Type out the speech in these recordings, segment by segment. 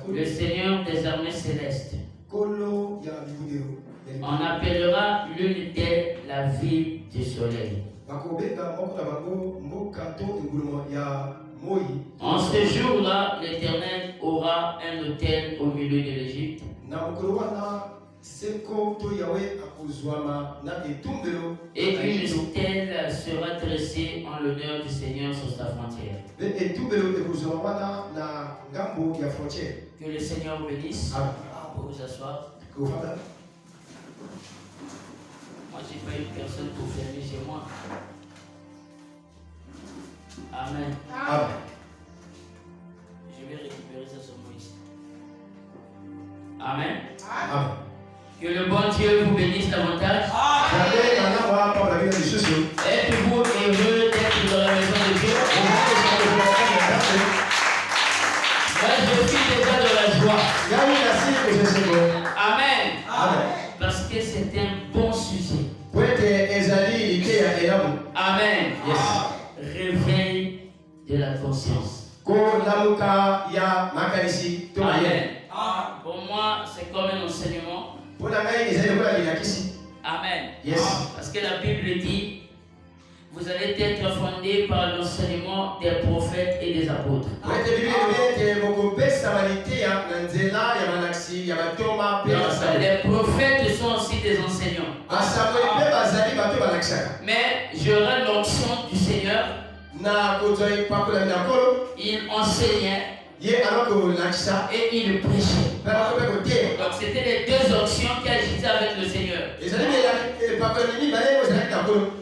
Le Seigneur des armées célestes. On appellera l'une d'elles la ville du soleil. En ce jour-là, l'Éternel aura un autel au milieu de l'Égypte. Et une stèle sera dressée en l'honneur du Seigneur sur sa frontière. Que le Seigneur vous bénisse. Vous pouvez vous asseoir. Moi, j'ai pas une personne pour fermer chez moi. Amen. Amen. Je vais récupérer ça sur moi ici. Amen. Amen. Que le bon Dieu vous bénisse davantage. Êtes-vous heureux d'être dans la maison de Dieu? Moi, je suis déjà dans la joie. Amen. Amen. Parce que c'est un bon sujet. Amen. Yes. Réveil de la conscience. Amen. Pour moi, c'est comme un enseignement. Amen. Yes. Parce que la Bible dit, vous allez être fondés par l'enseignement des prophètes et des apôtres. Les prophètes sont aussi des enseignants. Mais j'aurai l'onction du Seigneur. Il enseignait et il prêchait. Donc c'était les deux options qui agissaient avec le Seigneur.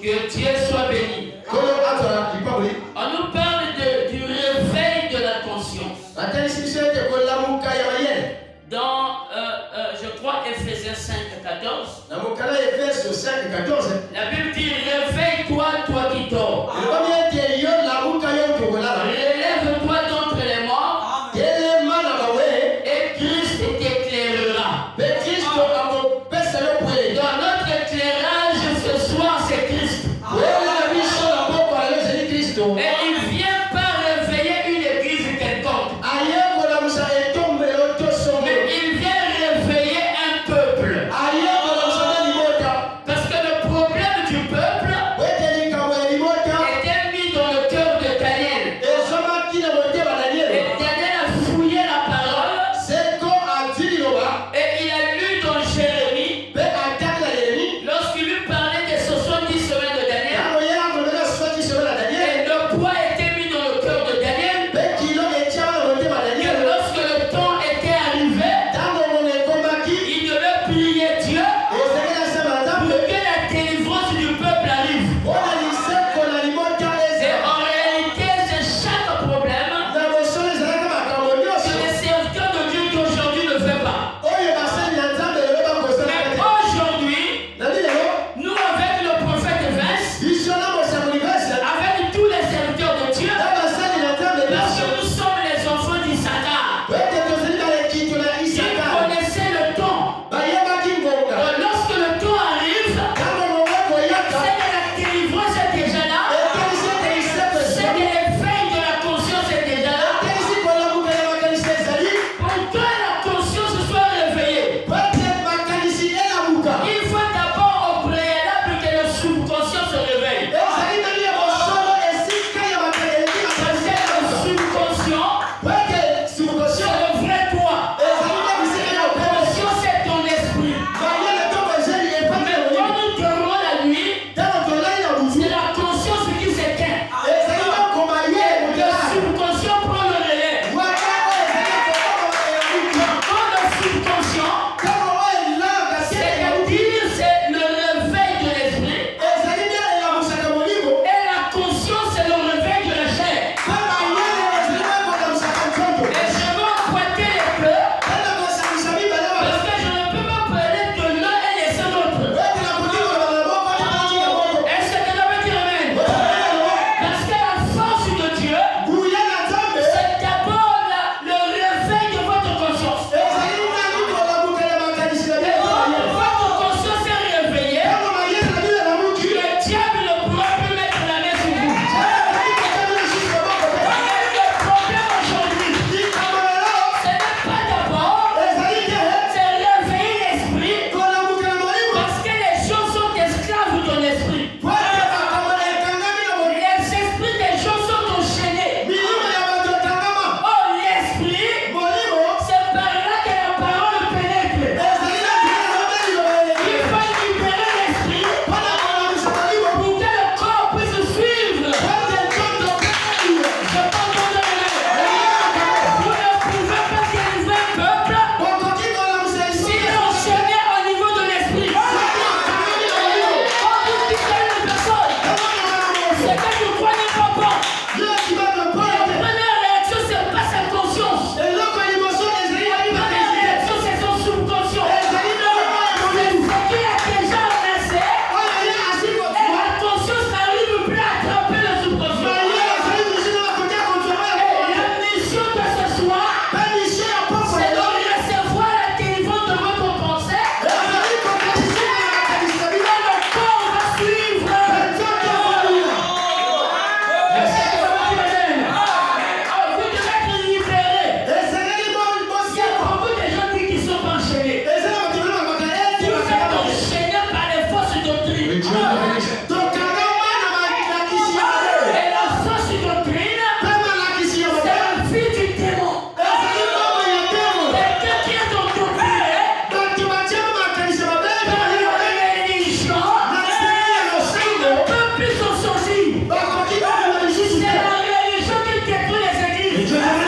Que Dieu soit béni. On nous parle du réveil de la conscience. Dans, je crois, Ephésiens 5:14. La Bible dit, réveille-toi, toi qui dors. Relève-toi d'entre les morts. Et Christ t'éclairera. Dans notre éclairage ce soir, c'est Christ. Et il vient pas réveiller une église quelconque. Mais il vient réveiller un peuple. Parce que le problème du peuple était Je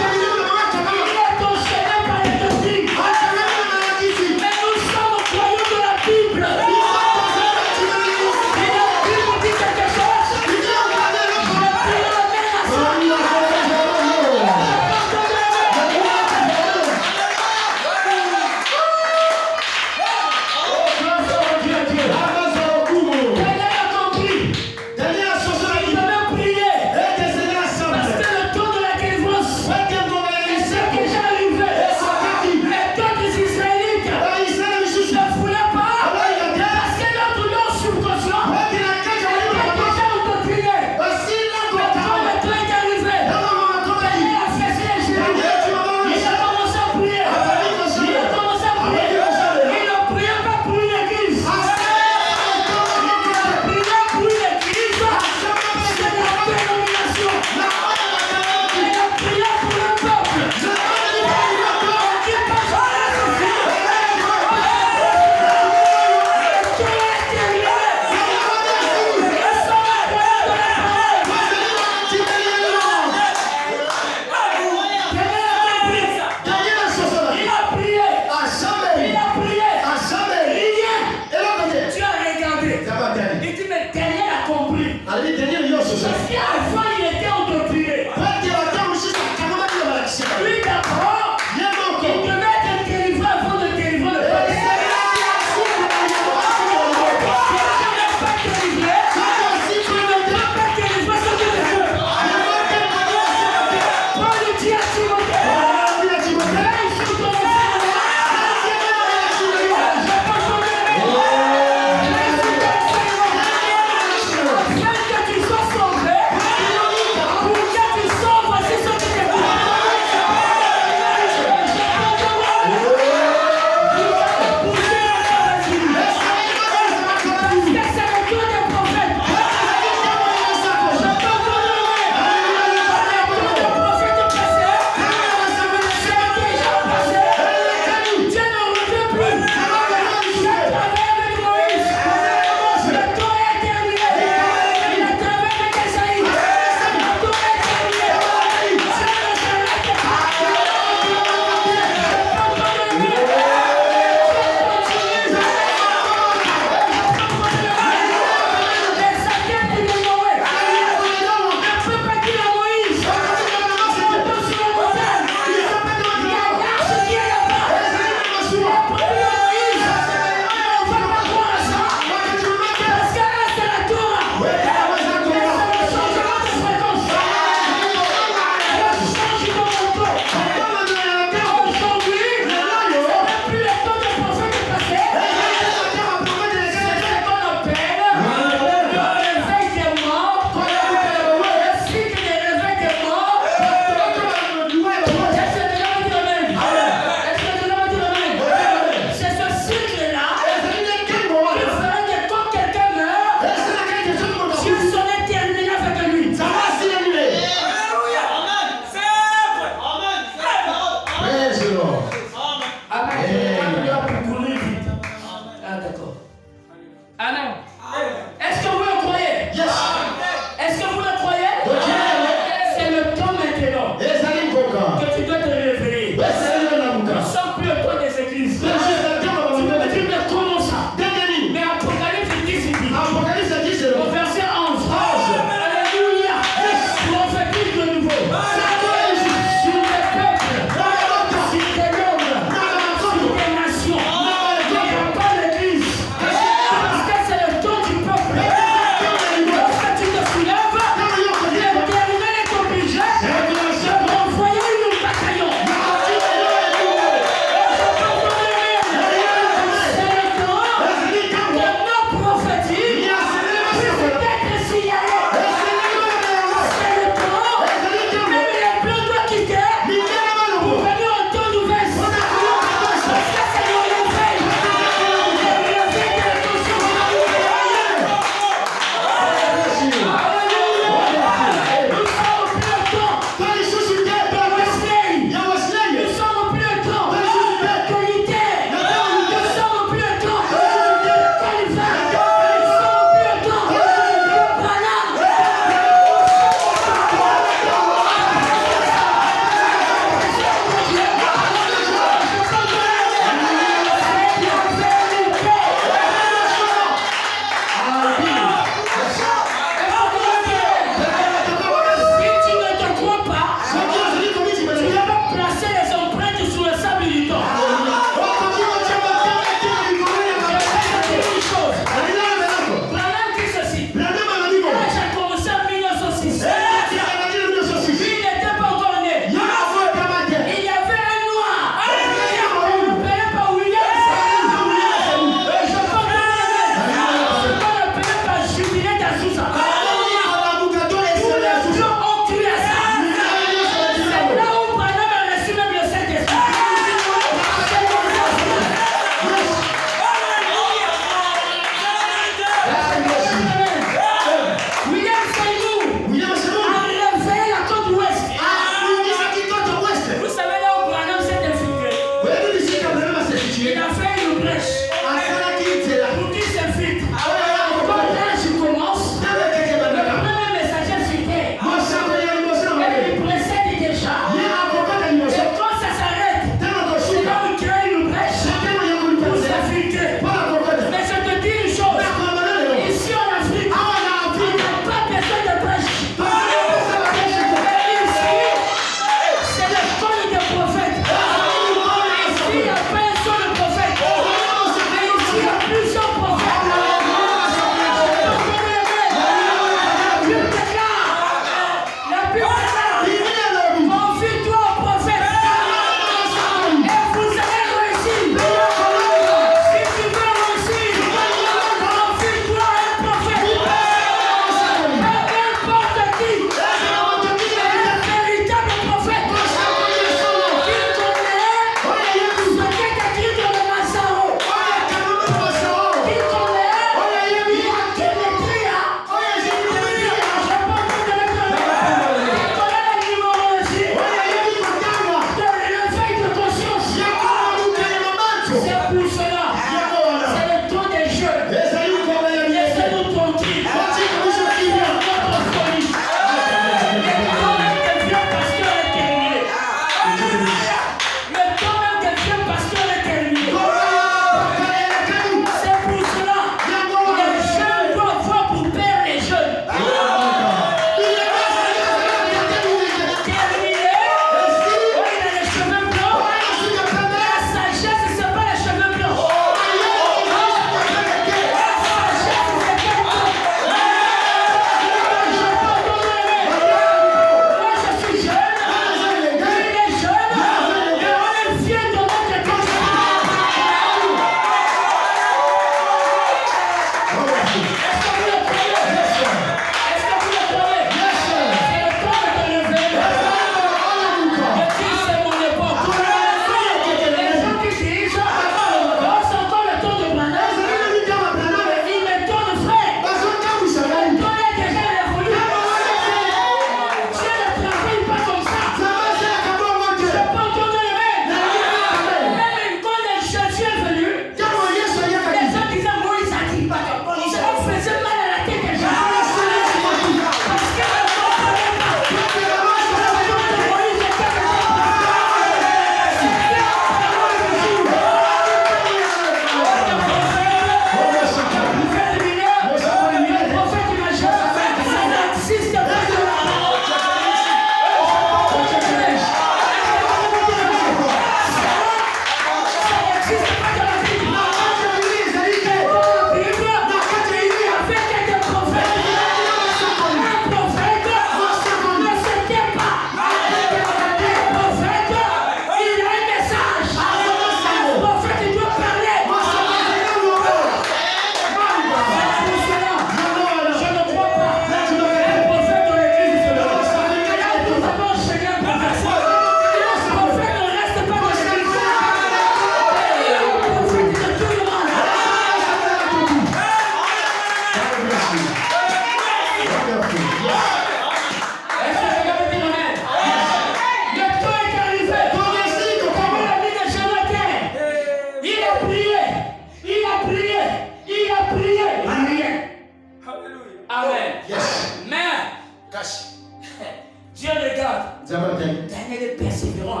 Dieu regarde. Daniel est persévérant.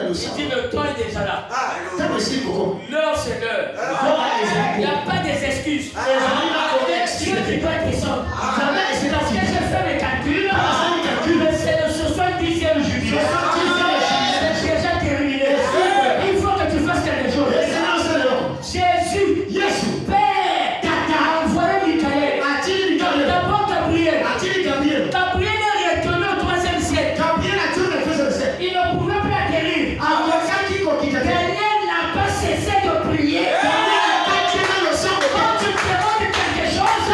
Il dit le temps est déjà là. L'heure c'est l'heure. Il n'y a pas des excuses. Dieu qui doit descendre. Parce que j'ai fait mes calculs. C'est le 70e jubilé. C'est déjà terminé. Il faut que tu fasses quelque chose. Jésus, Père, t'a envoyé Michael. D'abord Gabriel. Gabriel est retourné au 3e siècle. Il ne pouvait plus atterrir. Daniel n'a pas cessé de prier. Quand tu te demandes quelque chose,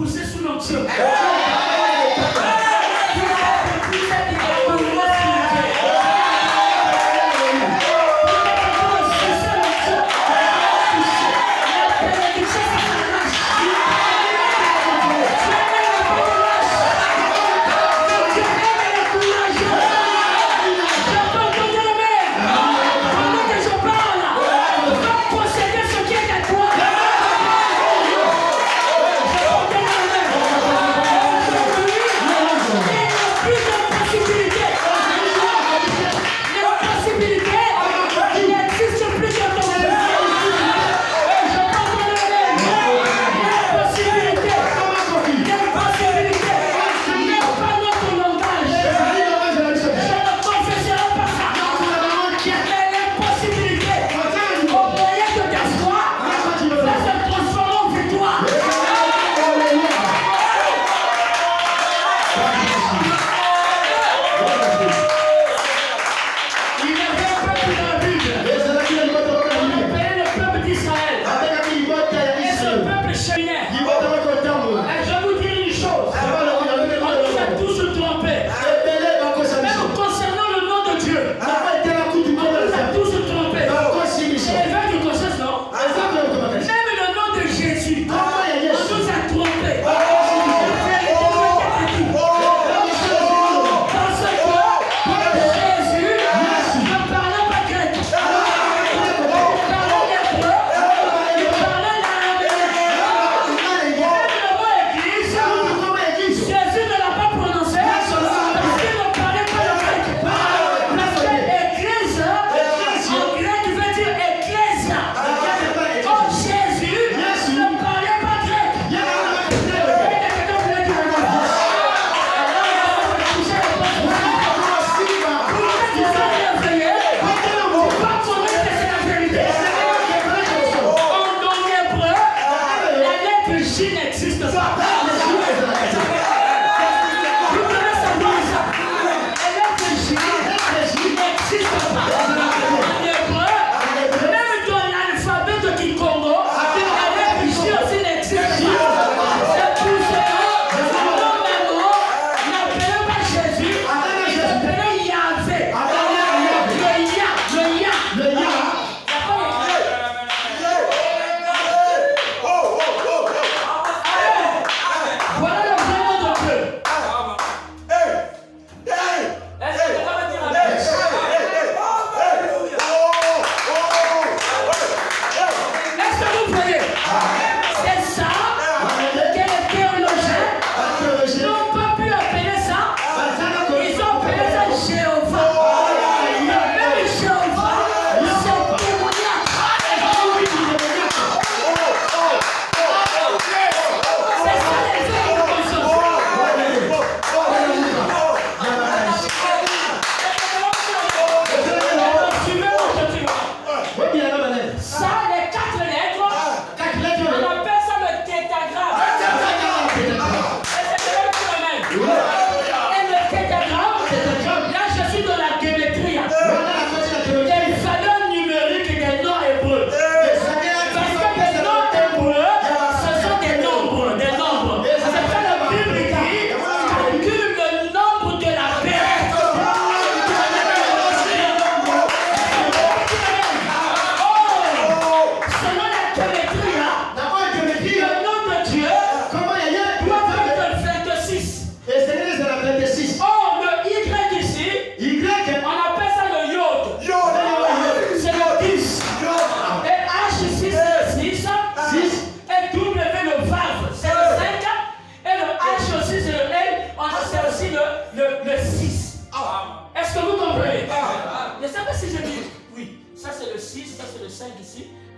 pousser sous l'onction.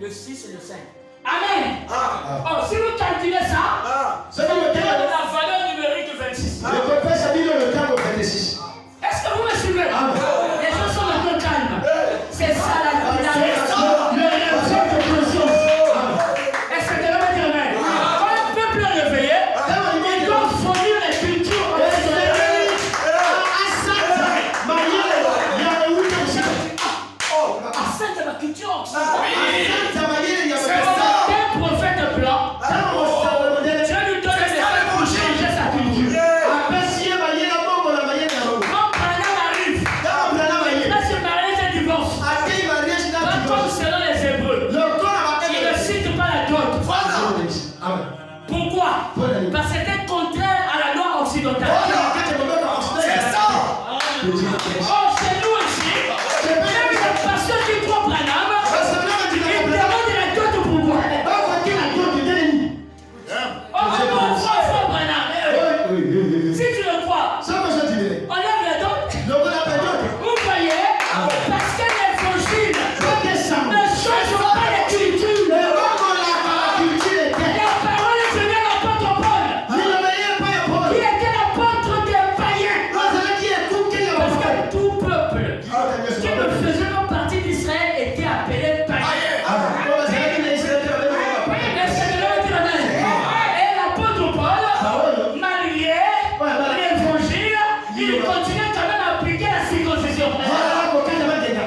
le 6 et le 5. Amen. Oh, si vous calculez ça, c'est la valeur numérique de 26. Est-ce que vous me suivez? Les gens sont un peu calmes. C'est ça la raison de conscience. Est-ce que tu vas me dire amen? Quand un peuple est réveillé, il doit fournir les cultures. Enceinte de la culture occidentale. occidentale. C'est ça. Oh, chez nous ici, même la passion qui croit Branham, il demande la dot au pouvoir. Oh, François Branham. Si tu le crois, on lève la dot. Vous voyez, parce que l'évangile ne change pas les cultures. La parole est venue à l'apôtre Paul, qui était l'apôtre des païens. Parce que tout peuple qui ne faisait pas partie d'Israël était appelé païen. Et l'apôtre Paul, malgré l'évangile, il continuait quand même à appliquer la circoncision.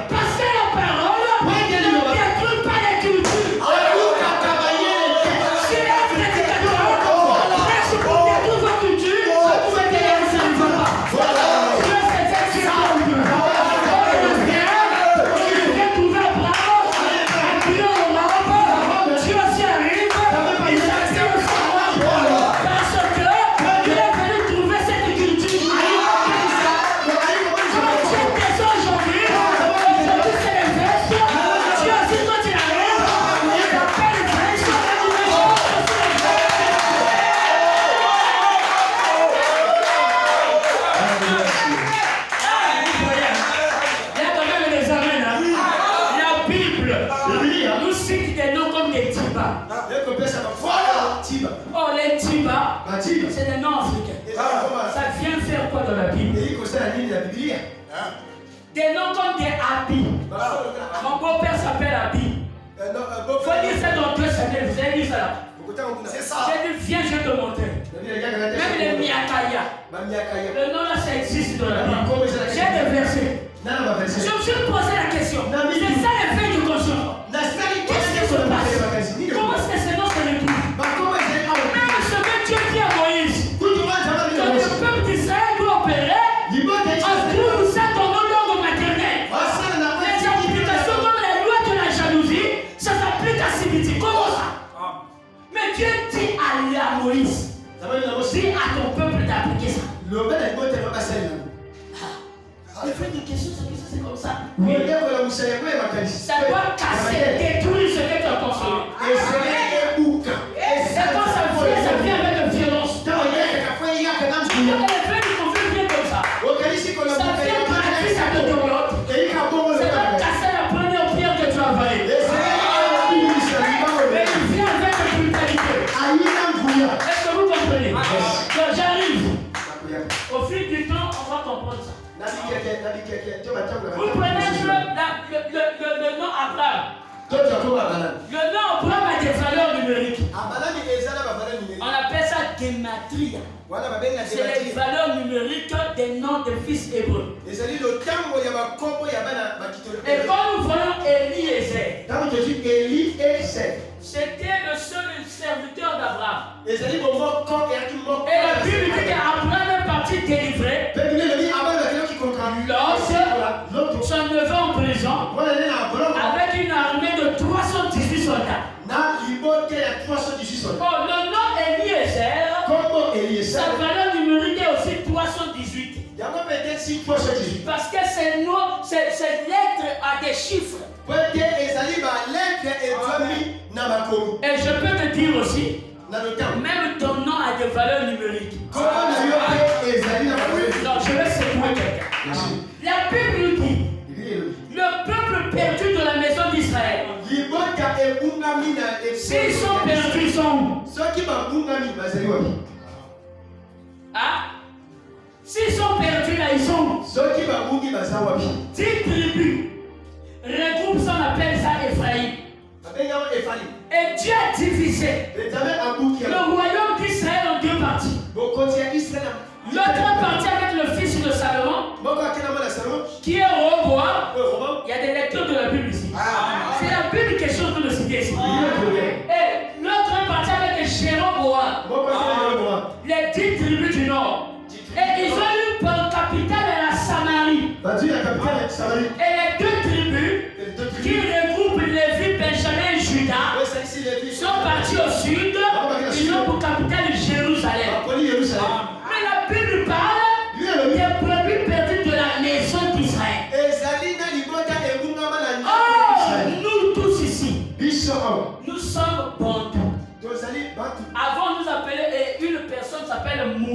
Parce que la parole ne détruit pas les cultures. Si un prédicateur prêche pour détruire vos cultures, c'est qu'il ne s'en va pas. Dieu s'est exilé. Il vient trouver Abraham, appuyer au Maroc. Dieu aussi arrive, il s'attire au savoir. Parce qu'il est venu trouver cette culture. Aujourd'hui, c'est les vestes. Dieu aussi, quand il arrive, il appelle les vestes. Il y a quand même des amens. La Bible nous cite des noms comme des Tibas. Oh, les Tibas, c'est des noms africains. Ça vient faire quoi dans la Bible? Des noms comme des Abi. Mon beau-père s'appelle Abi. Faut dire ça dans 2 semaines. Vous avez dit ça là? C'est ça. J'ai dit, viens, je vais te montrer. Même les Miakaya. Le nom là, ça existe dans la Bible. J'ai des versets. Je me suis posé la question. C'est ça l'effet du conscient. Qu'est-ce qui se passe? Comment est-ce que ces noms se retrouvent? Même ce même Dieu dit à Moïse, quand le peuple d'Israël doit opérer, on trouve ça dans nos langues maternelles. Les applications comme la loi de la jalousie, ça s'applique à Sibiti. Comment ça? Mais Dieu dit à Moïse, dis à ton peuple d'appliquer ça. Le fait de question, c'est comme ça. Ça doit casser, détruire ce que tu as construit. Et quand ça vient avec une violence. Le fait du conflit vient comme ça. Ça vient gratuit, ça te développe. Ça doit casser la première pierre que tu as valée. Mais il vient avec une brutalité. Est-ce que vous comprenez? Donc j'arrive. Au fil du temps, on va comprendre ça. Vous prenez le nom Abraham. Le nom Abraham a des valeurs numériques. On appelle ça Gematria. C'est les valeurs numériques des noms des fils hébreux. Et quand nous voyons Eliezer, c'était le seul serviteur d'Abraham. Et la Bible dit qu'Abraham est parti délivrer lorsque son neveu en prison avec une armée de 318 soldats. Oh, le nom Eliezer, sa valeur numérique est aussi 318. Parce que cette lettre a des chiffres. Et je peux te dire aussi, même ton nom a des valeurs numériques. Donc je vais secouer quelqu'un. La Bible nous dit, le peuple perdu de la maison d'Israël, s'ils sont perdus, ils sont où? Hein? S'ils sont perdus là, ils sont où? 10 tribus regroupent ça, on appelle ça Ephraïm. Et Dieu a divisé le royaume d'Israël en 2 parties. L'autre partie avec le fils de Salomon, qui est Rehoboam. Il y a des lecteurs de la Bible ici. C'est la Bible qui est sur de le citer ici. Et l'autre partie avec Jéroboam, les 10 tribus du nord. Et ils ont eu pour capitale la Samarie. Et les 2 tribus qui regroupent Lévi, Benjamin et Juda sont partis au sud. Ils ont pour capitale Jérusalem. Mais la Bible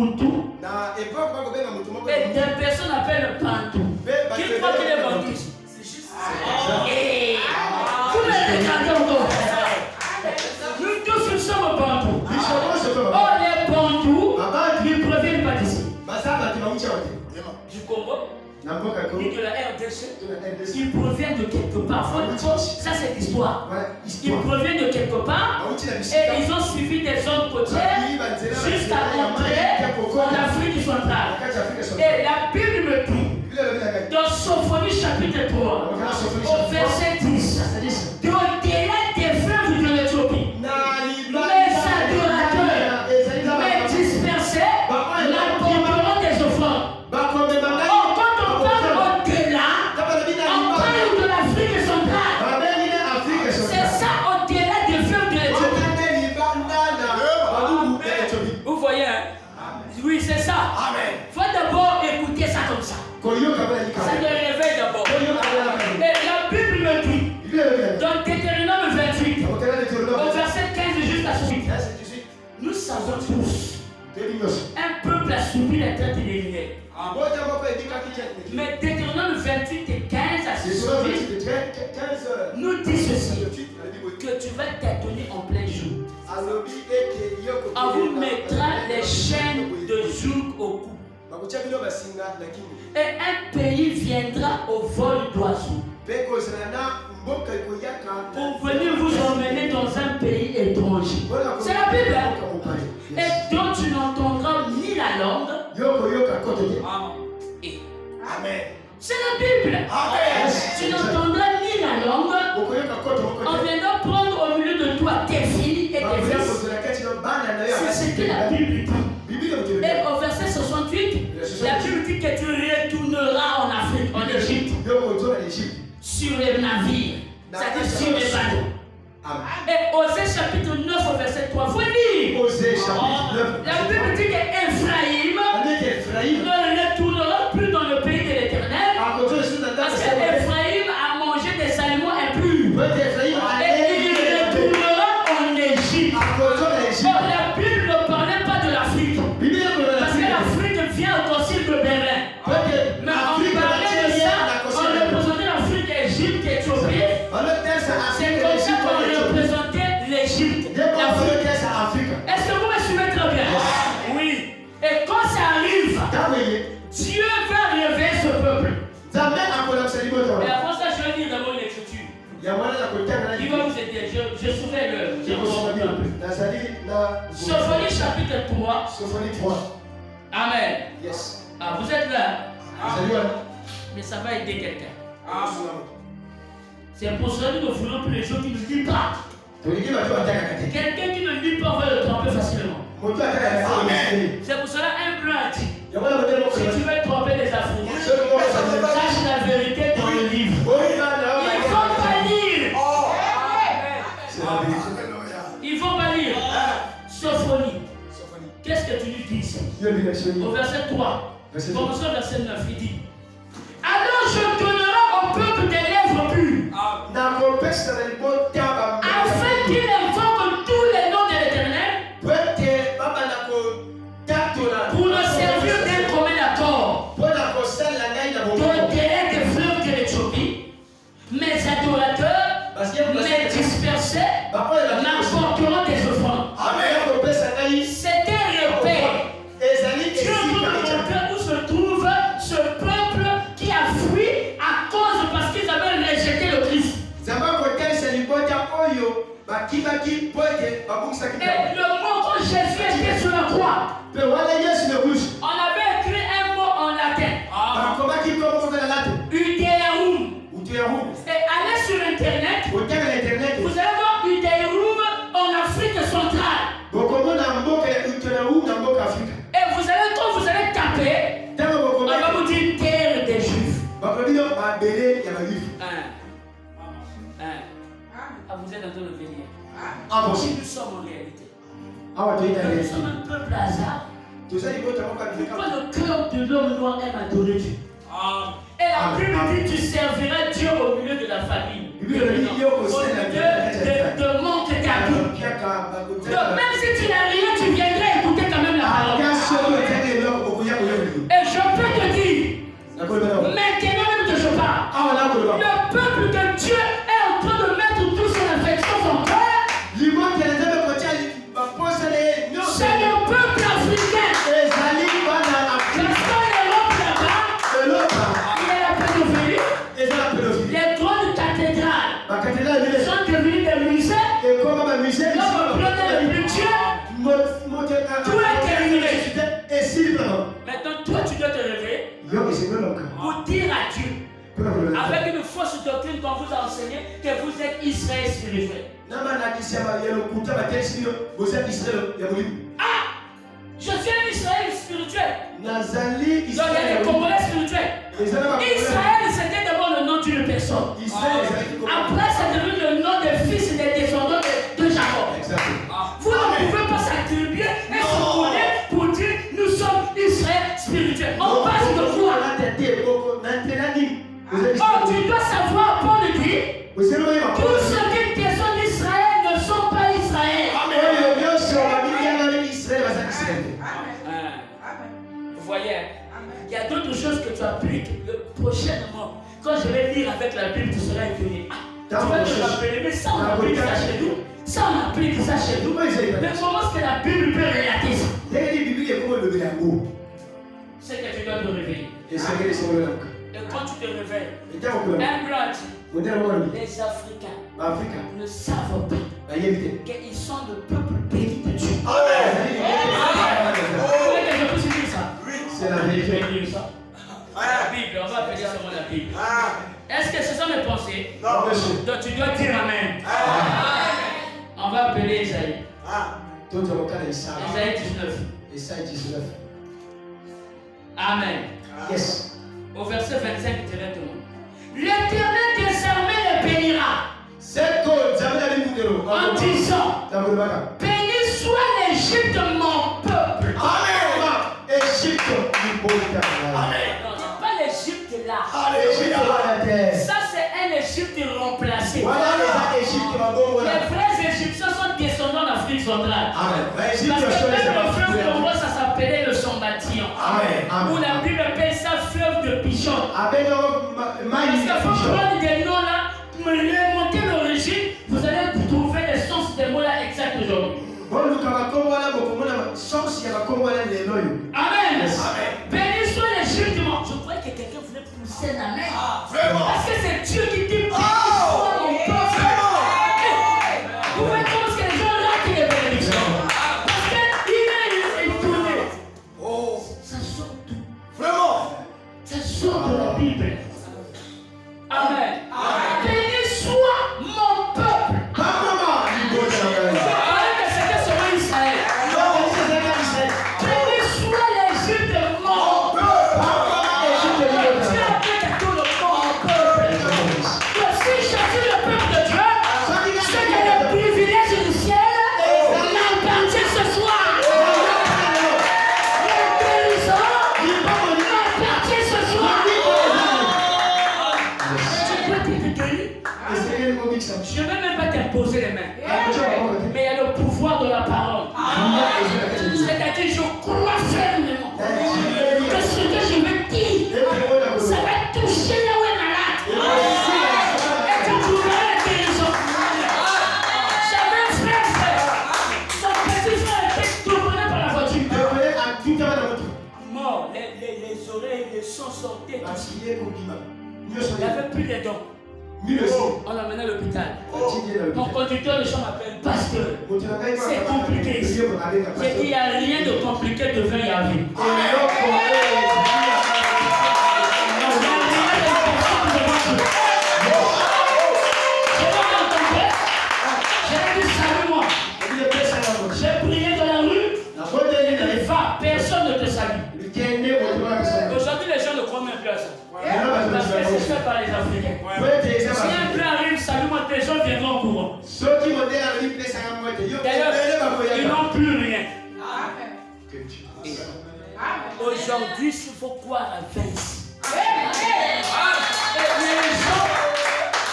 Moutou. Et des personnes appellent Bantou. Qui croit qu'il est Bantou ici? C'est juste ça. Vous me regardez encore. Nous tous nous sommes Bantou. Oh, les Bantous, ils proviennent pas d'ici. Du Congo. Ni de la RDC, ils proviennent de quelque part. Ça, c'est l'histoire. Ils proviennent de quelque part et ils ont suivi des zones côtières jusqu'à entrer en Afrique centrale. Et la Bible me dit, dans Sophonie chapitre 3, au verset 10, d'au-delà des fleuves de l'Éthiopie, les adorateurs, les dispersés, l'apporteront des offrandes. Oui, c'est ça. Amen. Faut d'abord écouter ça comme ça. Ça te réveille d'abord. Et la Bible me dit, dans Deutéronome 28, au verset 15 jusqu'à 18, nous savons tous, un peuple a subi la traite des liens. Mais Deutéronome 28 et 15 à 18 nous dit ceci, que tu vas t'étonner en plein jour. On vous mettra les chaînes de joug au cou. Et un pays viendra au vol d'oiseaux pour venir vous emmener dans un pays étranger. C'est la Bible. Et dont tu n'entendras ni la langue. Amen. C'est la Bible. Amen. Tu n'entendras ni la langue. On viendra prendre au milieu de toi tes filles et tes fils. C'est ce que la Bible dit. Et au verset 68, la Bible dit que tu retourneras en Afrique, en Égypte, sur les navires, c'est-à-dire sur les bateaux. Et Osée chapitre 9 au verset 3, vous lire. La Bible dit qu'Ephraïm ne retournera plus dans le pays de l'Éternel parce qu'Ephraïm a mangé des aliments impurs. Et il retournera en Égypte. Or, la Bible ne parlait pas de l'Afrique. Parce que l'Afrique vient au concile de Berlin. Mais on parlait de ça, on représentait l'Afrique, Égypte, Éthiopie. C'est comme ça qu'on représentait l'Égypte, l'Afrique. Est-ce que vous me suivez très bien? Oui. Et quand ça arrive, Dieu va réveiller ce peuple. Et avant ça, je vais lire d'abord l'écriture. Il va vous aider. Je souviens le. Sophonie chapitre 3. Amen. Yes. Ah, vous êtes là. Amen. Mais ça va aider quelqu'un. C'est pour cela que nous voulons plus les gens qui ne lisent pas. Quelqu'un qui ne lit pas, on va le tromper facilement. C'est pour cela un blanc a dit, si tu veux tromper les Africains, sache la vérité dans le livre. Il ne faut pas lire. Il ne faut pas lire. Sophonie. Qu'est-ce que tu lui dis ici? Au verset 3. Commençons au verset 9. Il dit, alors je donnerai au peuple des lèvres pures, afin qu'il invoque tous les noms de l'Éternel, pour le servir d'un commun accord, d'au-delà des fleuves de l'Éthiopie, mes adorateurs, mes dispersés, m'apporteront des offrandes. C'est un repère. Dieu veut montrer où se trouve ce peuple qui a fui à cause parce qu'ils avaient rejeté le Christ. Et le mot quand Jésus était sur la croix, on avait écrit un mot en latin. Udéarum. Et allez sur internet, vous allez voir Udéarum en Afrique centrale. Et vous allez, quand vous allez taper, on va vous dire terre des Juifs. Ah, vous êtes en train de venir. Si nous sommes en réalité. Nous sommes un peuple hasard. Pourquoi le cœur de l'homme noir aime adorer Dieu? Et la Bible dit tu serviras Dieu au milieu de la famille. Au milieu de manque d'habits. Donc même si tu n'as rien, tu viendrais écouter quand même la parole. avec une fausse doctrine qu'on vous a enseigné que vous êtes Israël spirituel. Ah! Je suis un Israël spirituel. Donc il y a des Congolais spirituels. Israël, c'était d'abord le nom d'une personne. Après, c'est devenu le nom des fils et des descendants de Jacob. Vous ne pouvez pas s'attribuer et se connaître pour dire nous sommes Israël spirituel. On passe de quoi? Oh, tu dois savoir, Paul dit, tous ceux qui descendent d'Israël ne sont pas Israël. Vous voyez, il y a d'autres choses que tu appliques prochainement. Quand je vais lire avec la Bible, tu seras étonné. Tu vas te rappeler, mais ça on applique ça chez nous. Ça on applique ça chez nous. Mais comment est-ce que la Bible peut relater ça? C'est que tu dois te réveiller. Et quand tu te réveilles, un grand dit, les Africains ne savent pas qu'ils sont le peuple béni de Dieu. Je peux dire ça? C'est la vérité. La Bible, on va appeler seulement la Bible. Est-ce que ce sont mes pensées? Non, monsieur. Donc tu dois dire Amen. On va appeler Isaïe. Isaïe 19. Amen. Yes. Au verset 25 directement. L'Éternel des armées le bénira. En disant, béni soit l'Égypte mon peuple. Amen. Égypte. Amen. Non, c'est pas l'Égypte là. Ça c'est un Égypte remplacé. Les vrais Égyptiens sont descendants d'Afrique centrale. Parce que même le fleuve Congo, ça s'appelait le Sombation. Où la Bible appelle ça fleuve de Pichon. Parce qu'il faut prendre des noms là, remonter l'origine, vous allez trouver les sens des mots là exacts aujourd'hui. Amen. Béni soit l'Égypte. Je croyais que quelqu'un voulait pousser un amen. Parce que c'est Dieu qui dit béni soit mon peuple. Vous voyez comment est-ce que les gens ratent les bénédictions? Parce qu'il est tourné. Ça sort d'où? Vraiment? Ça sort de la Bible. Amen. Béni soit mon peuple. C'était seulement Israël. Béni soit l'Égypte mon peuple. Dieu a fait à tout le peuple. Si choisis le peuple de Dieu, c'est que le privilège du ciel m'appartient ce soir. Le guérison m'appartient ce soir. Je ne vais même pas t'imposer les mains. Mais il y a le pouvoir de la parole. C'est-à-dire, je crois fermement que ce que je vais dire, ça va toucher là où est malade. Et que tu verras la guérison. J'avais un frère, son petit frère était tourné par la voiture. Mort, les oreilles, les sons sortaient. Il n'avait plus les dents. On l'a mené à l'hôpital. Mon conducteur de chambre m'appelle pasteur. C'est compliqué ici. J'ai dit il n'y a rien de compliqué devant Yahvé. J'ai dit salue-moi. J'ai prié dans la rue. Va, personne ne te salue. Aujourd'hui les gens ne croient même plus à ça. Parce que c'est fait par les Africains. Si un plat arrive, salue-moi, les gens viendront au courant. D'ailleurs, ils n'ont plus rien. Aujourd'hui, il faut croire à Vinci. Les gens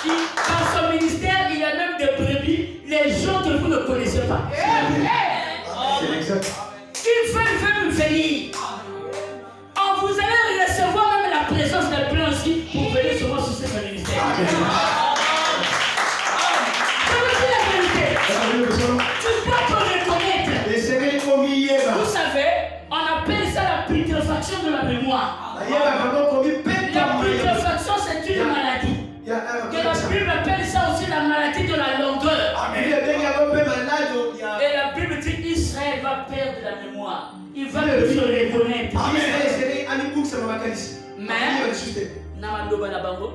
qui, dans son ministère, il y a même des brebis, les gens que vous ne connaissez pas. C'est exact. Ils veulent venir. Vous allez recevoir même la présence des plans aussi pour venir souvent sur ce ministère. Je vous dis la vérité. Tu dois te reconnaître. Vous savez, on appelle ça la putréfaction de la mémoire. La putréfaction, c'est une maladie. Que la Bible appelle ça aussi la maladie de la longueur. Et la Bible dit qu'Israël va perdre la mémoire. Il va plus se reconnaître. Mais, Namaloba Nabango,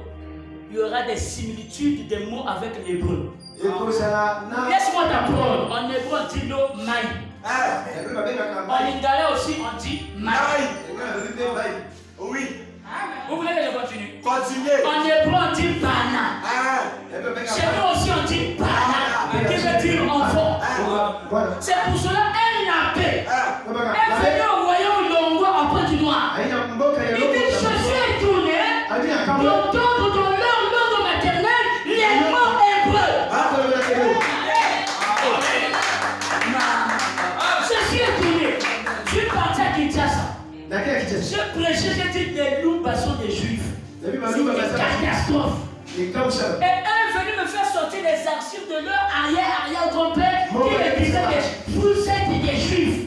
il y aura des similitudes des mots avec l'hébreu. Laisse-moi t'apprendre. En hébreu, on dit no maï. En lingala aussi, on dit maï. Oui. Vous voulez que je continue? Continuez. En hébreu, on dit bana. Chez nous aussi, on dit bana, qui veut dire enfant. C'est pour cela elle n'a paix. Elle est venue au royaume longo après du noir. Il dit je suis tourné d'entendre dans leur langue maternelle les mots hébreux. Je suis étonné. Je suis parti à Kinshasa. Je prêchais, j'ai dit les loups sont des juifs. C'est une catastrophe. Et eux est venu me faire sortir les archives de leur arrière-grand-père qui me disait que vous êtes des juifs.